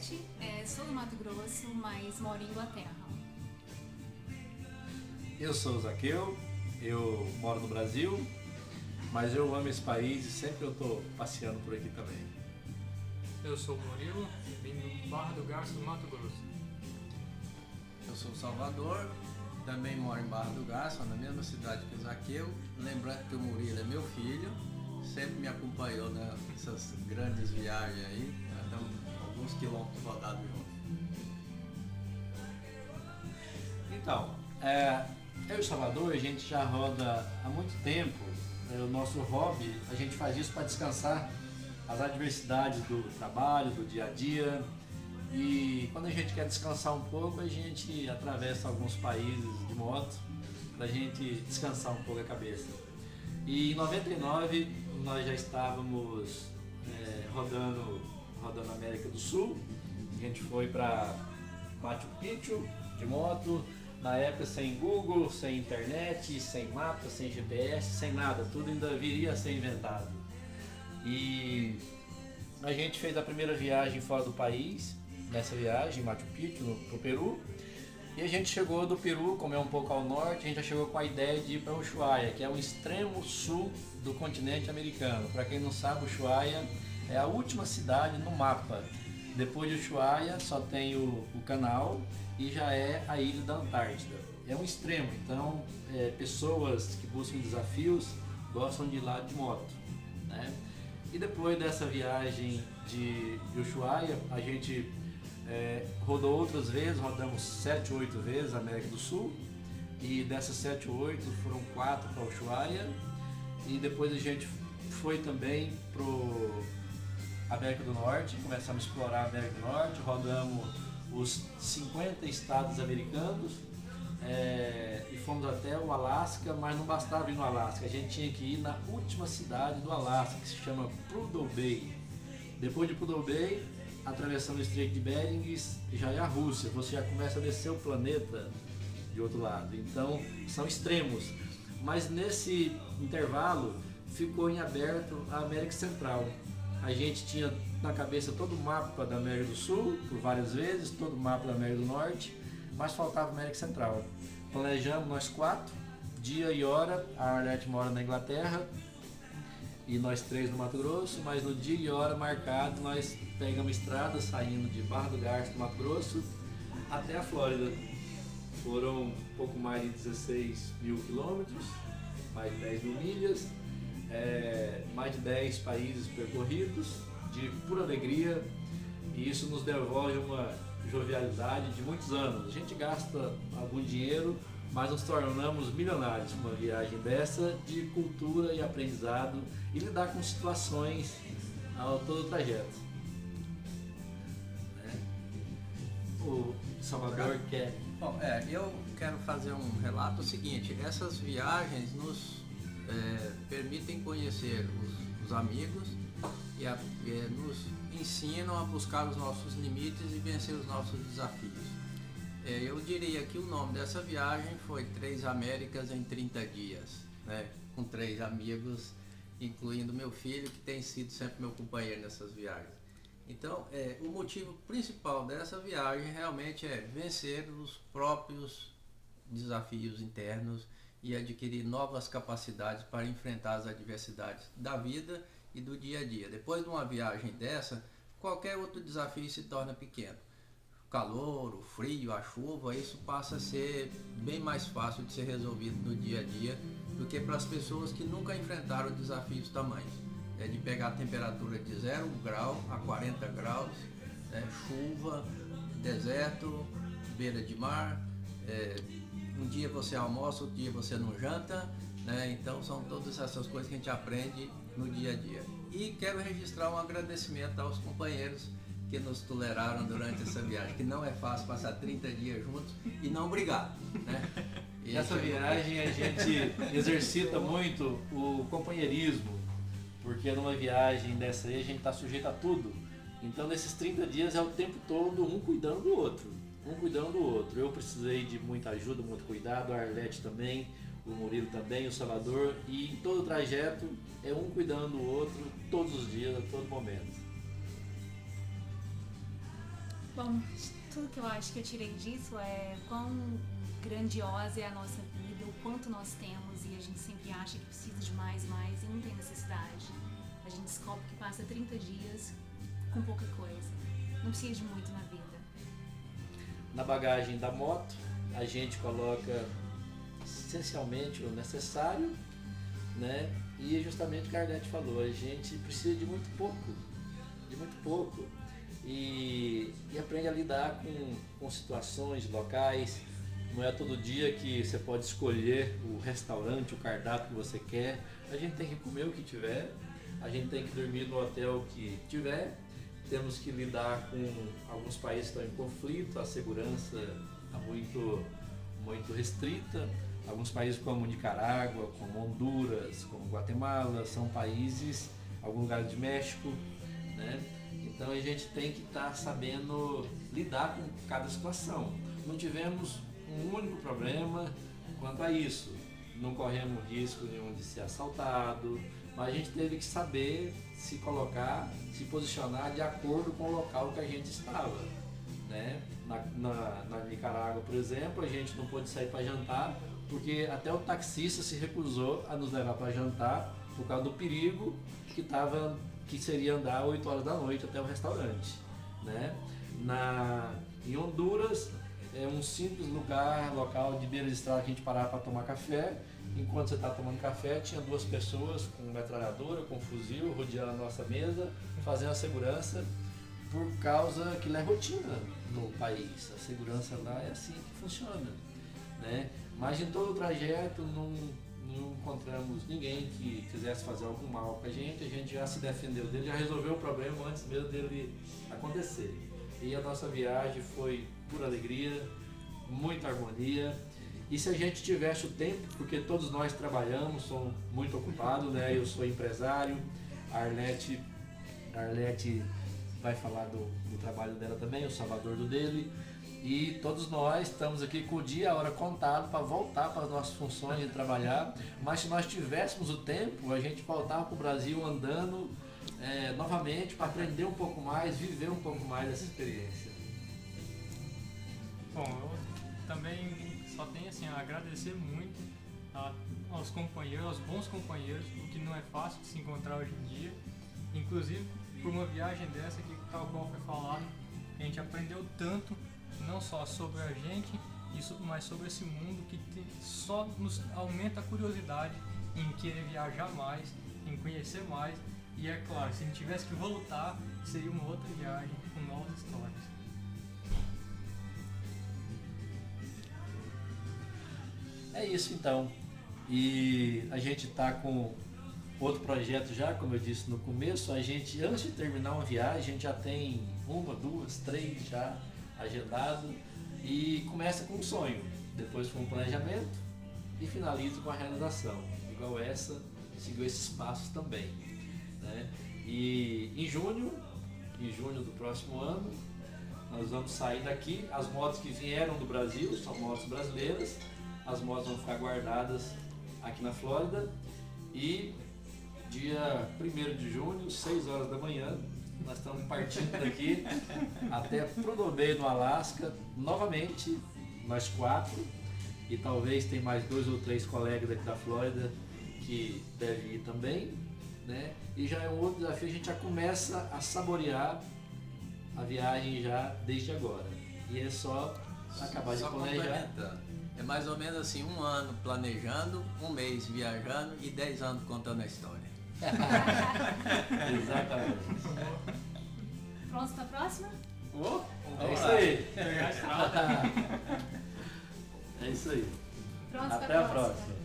Arlete, sou do Mato Grosso, mas moro em Inglaterra. Eu sou o Zaqueu, eu moro no Brasil, mas eu amo esse país e sempre eu tô passeando por aqui também. Eu sou o Murilo, vim do Barra do Garça, do Mato Grosso. Eu sou o Salvador, também moro em Barra do Garça, na mesma cidade que o Zaqueu. Lembrando que o Murilo é meu filho, sempre me acompanhou nessas grandes viagens aí, então alguns quilômetros rodados juntos. Então, eu e o Salvador, a gente já roda há muito tempo. O nosso hobby, a gente faz isso para descansar as adversidades do trabalho, do dia a dia. E quando a gente quer descansar um pouco, a gente atravessa alguns países de moto para a gente descansar um pouco a cabeça. E em 99 nós já estávamos rodando a América do Sul. A gente foi para Machu Picchu de moto, na época sem Google, sem internet, sem mapa, sem GPS, sem nada, tudo ainda viria a ser inventado. E a gente fez a primeira viagem fora do país, nessa viagem, Machu Picchu, pro Peru. E a gente chegou do Peru, como é um pouco ao norte, a gente já chegou com a ideia de ir para Ushuaia, que é o extremo sul do continente americano. Para quem não sabe, Ushuaia é a última cidade no mapa. Depois de Ushuaia só tem o canal e já é a ilha da Antártida. É um extremo, então pessoas que buscam desafios gostam de ir lá de moto, né? E depois dessa viagem de Ushuaia, a gente rodou outras vezes, rodamos 7 ou 8 vezes a América do Sul, e dessas 7 ou 8 foram 4 para Ushuaia, e depois a gente foi também para América do Norte, começamos a explorar a América do Norte, rodamos os 50 estados americanos e fomos até o Alasca, mas não bastava ir no Alasca, a gente tinha que ir na última cidade do Alasca, que se chama Prudhoe Bay. Depois de Prudhoe Bay, atravessando o Estreito de Bering, já é a Rússia, você já começa a descer o planeta de outro lado. Então são extremos, mas nesse intervalo ficou em aberto a América Central. A gente tinha na cabeça todo o mapa da América do Sul, por várias vezes, todo o mapa da América do Norte, mas faltava a América Central. Planejamos nós 4, dia e hora, a Arlete mora na Inglaterra e nós 3 no Mato Grosso, mas no dia e hora marcado nós pegamos estrada saindo de Barra do Garça, do Mato Grosso, até a Flórida. Foram um pouco mais de 16 mil quilômetros, mais de 10 mil milhas, mais de 10 países percorridos, de pura alegria, e isso nos devolve uma jovialidade de muitos anos. A gente gasta algum dinheiro, mas nos tornamos milionários com uma viagem dessa, de cultura e aprendizado, e lidar com situações ao todo o trajeto. O Salvador quer... Bom, eu quero fazer um relato seguinte: essas viagens nos permitem conhecer os amigos e nos ensinam a buscar os nossos limites e vencer os nossos desafios. Eu diria que o nome dessa viagem foi 3 Américas em 30 dias, né? Com 3 amigos, incluindo meu filho, que tem sido sempre meu companheiro nessas viagens. Então, o motivo principal dessa viagem realmente é vencer os próprios desafios internos e adquirir novas capacidades para enfrentar as adversidades da vida e do dia a dia. Depois de uma viagem dessa, qualquer outro desafio se torna pequeno. O calor, o frio, a chuva, isso passa a ser bem mais fácil de ser resolvido no dia a dia do que para as pessoas que nunca enfrentaram desafios tamanhos. De pegar a temperatura de 0 grau a 40 graus, chuva, deserto, beira de mar, um dia você almoça, outro dia você não janta, né? Então são todas essas coisas que a gente aprende no dia a dia. E quero registrar um agradecimento aos companheiros que nos toleraram durante essa viagem, que não é fácil passar 30 dias juntos e não brigar, né? Nessa viagem a gente exercita muito o companheirismo, porque numa viagem dessa aí a gente está sujeito a tudo. Então nesses 30 dias é o tempo todo um cuidando do outro. Eu precisei de muita ajuda, muito cuidado, a Arlete também, o Murilo também, o Salvador, e em todo o trajeto é um cuidando do outro todos os dias, a todo momento. Bom, tudo que eu acho que eu tirei disso é quão grandiosa é a nossa vida, o quanto nós temos e a gente sempre acha que precisa de mais e não tem necessidade. A gente descobre que passa 30 dias com pouca coisa. Não precisa de muito na vida. Na bagagem da moto, a gente coloca essencialmente o necessário, né? E justamente o que a Arlete falou, a gente precisa de muito pouco, e aprende a lidar com situações locais. Não é todo dia que você pode escolher o restaurante, o cardápio que você quer. A gente tem que comer o que tiver, a gente tem que dormir no hotel que tiver. Temos que lidar com alguns países que estão em conflito, a segurança está muito restrita. Alguns países como Nicarágua, como Honduras, como Guatemala, são países, alguns lugares de México, né? Então a gente tem que estar sabendo lidar com cada situação. Não tivemos um único problema quanto a isso. Não corremos risco nenhum de ser assaltado, mas a gente teve que saber se colocar, se posicionar de acordo com o local que a gente estava, né? Na Nicarágua, por exemplo, a gente não pôde sair para jantar, porque até o taxista se recusou a nos levar para jantar por causa do perigo que seria andar 8 horas da noite até o restaurante, né? Em Honduras, é um simples local de beira de estrada que a gente parava para tomar café. Enquanto você está tomando café, tinha 2 pessoas com metralhadora, com fuzil, rodeando a nossa mesa, fazendo a segurança, por causa que lá é rotina no país. A segurança lá é assim que funciona, né? Mas em todo o trajeto não encontramos ninguém que quisesse fazer algum mal com a gente já se defendeu dele, já resolveu o problema antes mesmo dele acontecer. E a nossa viagem foi pura alegria, muita harmonia. E se a gente tivesse o tempo, porque todos nós trabalhamos, somos muito ocupados, né? Eu sou empresário, a Arlete vai falar do trabalho dela também, o Salvador do dele. E todos nós estamos aqui com o dia e a hora contado para voltar para as nossas funções de trabalhar. Mas se nós tivéssemos o tempo, a gente voltava para o Brasil andando novamente para aprender um pouco mais, viver um pouco mais dessa experiência. Bom, eu também só tenho assim, a agradecer muito aos companheiros, aos bons companheiros, o que não é fácil de se encontrar hoje em dia. Inclusive, por uma viagem dessa, que tal qual foi falado, a gente aprendeu tanto, não só sobre a gente, mas sobre esse mundo que só nos aumenta a curiosidade em querer viajar mais, em conhecer mais. E é claro, se a gente tivesse que voltar, seria uma outra viagem com novas histórias. É isso então. E a gente está com outro projeto já, como eu disse no começo. A gente, antes de terminar uma viagem, a gente já tem 1, 2, 3 já agendado e começa com um sonho, depois com um planejamento e finaliza com a realização. Igual essa, seguiu esses passos também, né? E em junho do próximo ano, nós vamos sair daqui. As motos que vieram do Brasil são motos brasileiras. As motos vão ficar guardadas aqui na Flórida e dia 1º de junho, 6 horas da manhã, nós estamos partindo daqui até Prudhoe Bay, no Alasca, novamente, nós 4, e talvez tem mais 2 ou 3 colegas daqui da Flórida que devem ir também, né? E já é um outro desafio, a gente já começa a saborear a viagem já desde agora. E é só acabar de planejar. É mais ou menos assim, 1 ano planejando, 1 mês viajando e 10 anos contando a história. Exatamente. Prontos para a próxima? É isso aí. Pegar a estrada. É isso aí. Prontos Até para a próxima.